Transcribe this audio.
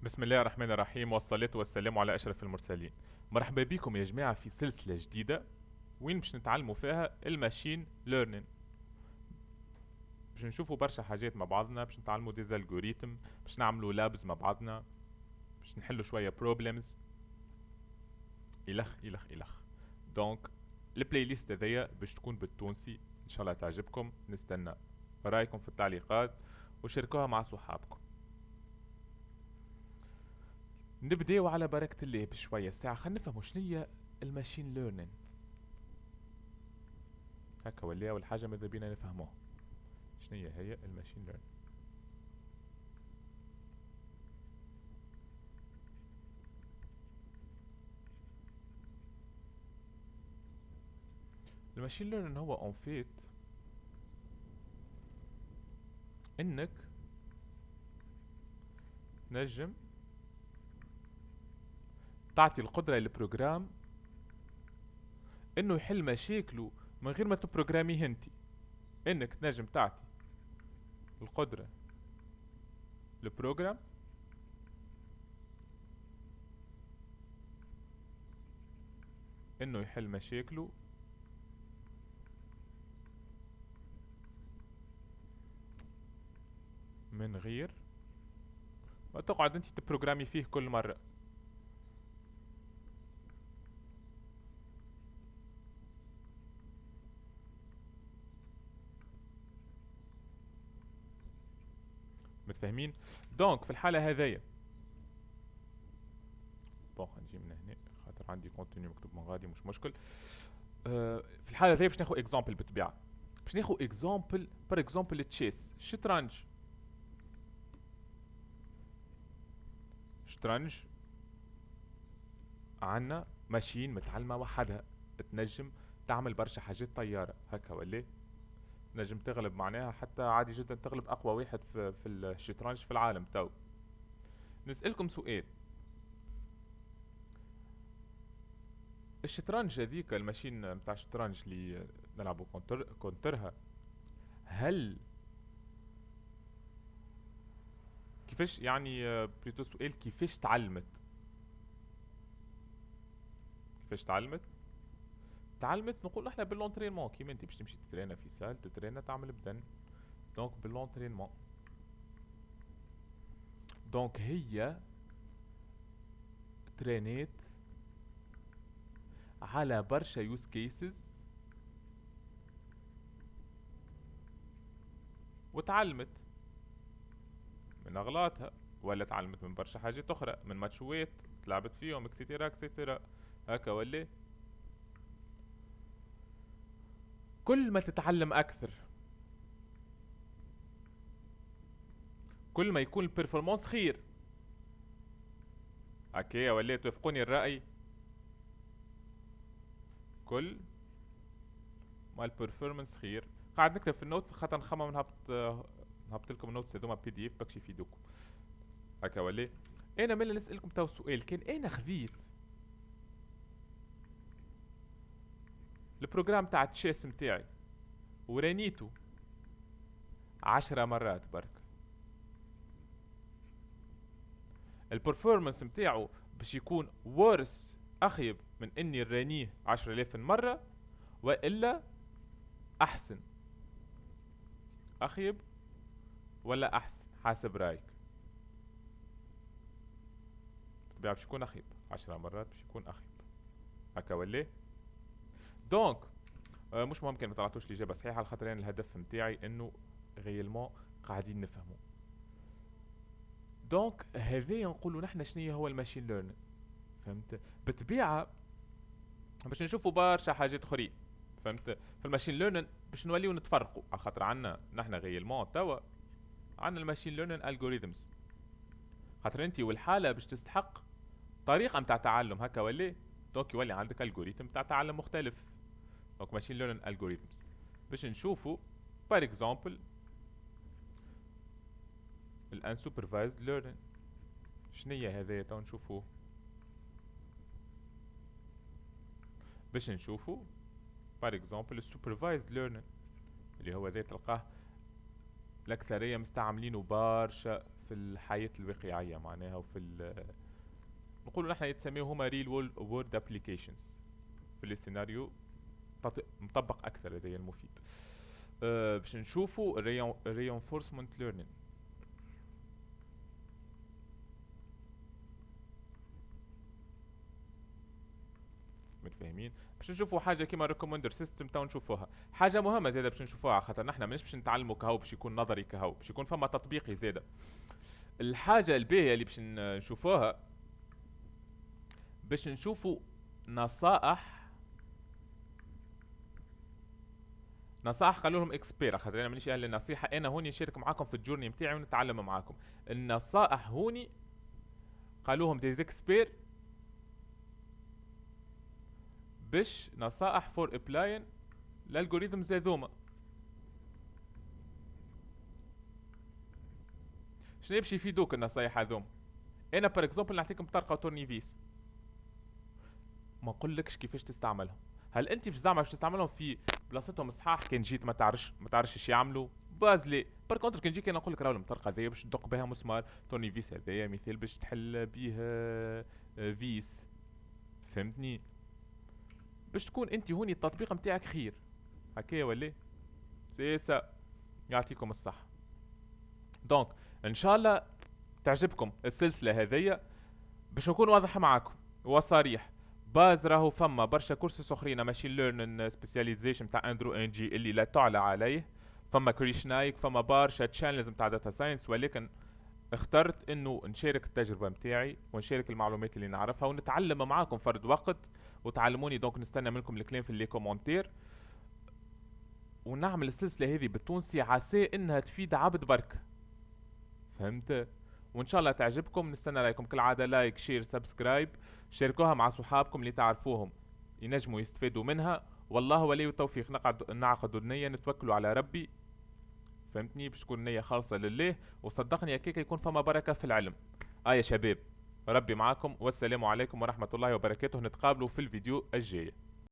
بسم الله الرحمن الرحيم والصلاة والسلام على أشرف المرسلين. مرحبا بكم يا جماعة في سلسلة جديدة وين باش نتعلموا فيها الماشين ليرنين. باش نشوفوا برشا حاجات مع بعضنا، باش نتعلموا ديز الجوريتم، باش نعملوا لابز مع بعضنا، باش نحلوا شوية بروبلمز إلخ. دونك البلاي ليست هذيا باش تكون بالتونسي، إن شاء الله تعجبكم. نستنى رايكم في التعليقات وشاركوها مع صحابكم. نبداو على بركة الله بشوية ساعة، خلينا نفهموا شنية الماشين ليرنين. هكا ولا أول حاجة ماذا بينا نفهموها شنية هي الماشين ليرنين. الماشين ليرنين هو اون فيت انك نجم تعطي القدرة للبروجرام انه يحل مشاكله من غير ما تبروجراميه انت. انك نجم تعطي القدرة للبروجرام انه يحل مشاكله من غير ما تقعد انت تبروجرامي فيه كل مرة. متفاهمين؟ دونك في الحالة هذيا بون نجي من هنا خاطر عندي كونتينيو مكتوب من غادي مش مشكل. في الحالة هذيا باش ناخذ اكزامبل بالطبيعة. باش ناخذ اكزامبل بار اكزامبل تشيس شطرنج. شطرنج عنا ماشين متعلمة وحدها تنجم تعمل برشا حاجات طيارة هكا ولا نجم تغلب معناها حتى عادي جدا تغلب اقوى واحد في الشطرنج في العالم تو. نسألكم سؤال، الشطرنج هذيك الماشين متاع الشطرنج اللي نلعبوا كونترها، هل كيفاش يعني بليتو سؤال كيفاش تعلمت؟ كيفاش تعلمت؟ تعلمت نقول احنا باللونترينمون، كيما انت باش تمشي تترينا في سال تترينا تعمل بدن. دونك باللونترينمون. دونك هي ترينيت على برشا يوز كيسز وتعلمت من اغلاطها، ولا تعلمت من برشا حاجات اخرى من ماتشوات تلعبت فيهم اكسيتيرا اكسيتيرا هكا ولا. كل ما تتعلم اكثر كل ما يكون البرفورمانس خير. هكايا ولا توافقوني الرأي؟ كل ما البرفورمانس خير. قاعد نكتب في النوتس خاطر نخمم نهبط لكم النوتس هذوما بي دي اف باكش يفيدوكم هكا ولا. انا ملي نسألكم تو سؤال، كان انا خذيت البروجرام تاع التشيس متاعي ورانيته 10 مرات برك، البرفورمانس متاعو باش يكون ورس اخيب من اني نرانيه 10,000 مرة، والا احسن؟ اخيب ولا احسن حسب رايك؟ بالطبيعة باش يكون اخيب، 10 مرات باش يكون اخيب هكا ولا. دونك مش ممكن ما طلعتوش الاجابة صحيحة على خاطر انا الهدف متاعي انه غيالمون قاعدين نفهموا. دونك هذايا نقولوا نحنا شنيا هو الماشين ليرنينغ. فهمت؟ بالطبيعة باش نشوفوا برشا حاجات اخرين. فهمت؟ في الماشين ليرنينغ باش نوليو نتفرقوا على خاطر عنا نحنا غيالمون توا عنا الماشين ليرنينغ الجوريثمز. خاطر انت والحالة باش تستحق طريقة متاع تعلم هكا ولا. دونك يولي عندك الجوريثم متاع تعلم مختلف. دونك ماشين ليرنينغ الجوريثمز باش نشوفوا بار اكزامبل الانسوبرفايزد ليرنينغ. شنية هذايا تو نشوفوه. باش نشوفوا بار اكزامبل السوبرفايزد ليرنينغ اللي هو ذا تلقاه الاكثريه مستعملينه برشا في الحياة الواقعية معناها، وفي نقولوا نحن يتسميو هما ريل وورد ابليكيشنز في السيناريو مطبق اكثر. هذا المفيد. باش نشوفوا reinforcement learning. متفاهمين؟ باش نشوفوا حاجه كيما ريكومندر سيستم تو نشوفوها حاجه مهمه زاده باش نشوفوها، خاطر نحن ماناش باش نتعلموا كهو باش يكون نظري كهو، باش يكون فما تطبيقي زاده. الحاجه الباهيه اللي باش نشوفوها باش نشوفوا نصائح قالوا لهم اكسبير، خاطر انا مانيش اهل النصيحه، انا هوني نشارك معاكم في الجورني نتاعي ونتعلم معاكم. النصائح هوني قالوهم دي اكسبير باش نصائح فور ابلاين الالجوريثمز هذوما. شنو باش يفيدوك النصائح هذوما؟ انا بار اكزومبل نعطيكم بطريقه تورنيفيس، ما نقولكش كيفاش تستعملهم. هل انت باش تستعملهم في بلاصتهم صحاح كان جيت ما تعرفش ايش يعملوا باز لي؟ بار كونتر كان نجيك انا نقول لك راهو الطريقه هذيا باش تدق بها مسمار تورنيفيس، هذايا مثال باش تحل بيه فيس، فهمتني؟ باش تكون انت هوني التطبيق نتاعك خير هكايا ولا سيسا. يعطيكم الصحه. دونك ان شاء الله تعجبكم السلسله هذيا، باش نكون واضح معاكم وصريح. باز راهو فما برشا كورسات اخرين ماشين ليرنين سبيسياليزيشن تاع اندرو ان جي اللي لا تعلى عليه، فما كريش نايك، فما برشا تشانلز نتاع داتا ساينس، ولكن اخترت انه نشارك التجربه نتاعي ونشارك المعلومات اللي نعرفها ونتعلم معاكم فرد وقت وتعلموني. دونك نستنى منكم الكلام في لي كومونتير، ونعمل السلسله هذه بالتونسي عسى انها تفيد عبد برك، فهمت؟ وان شاء الله تعجبكم. نستنى رايكم كالعاده، لايك شير سبسكرايب، شاركوها مع صحابكم اللي تعرفوهم ينجموا يستفادوا منها. والله ولي التوفيق. نعقد النية، نتوكلوا على ربي، فهمتني؟ باش تكون النية خالصة لله، وصدقني هكاك يكون فما بركة في العلم. يا شباب، ربي معاكم، والسلام عليكم ورحمة الله وبركاته. نتقابلوا في الفيديو الجاي.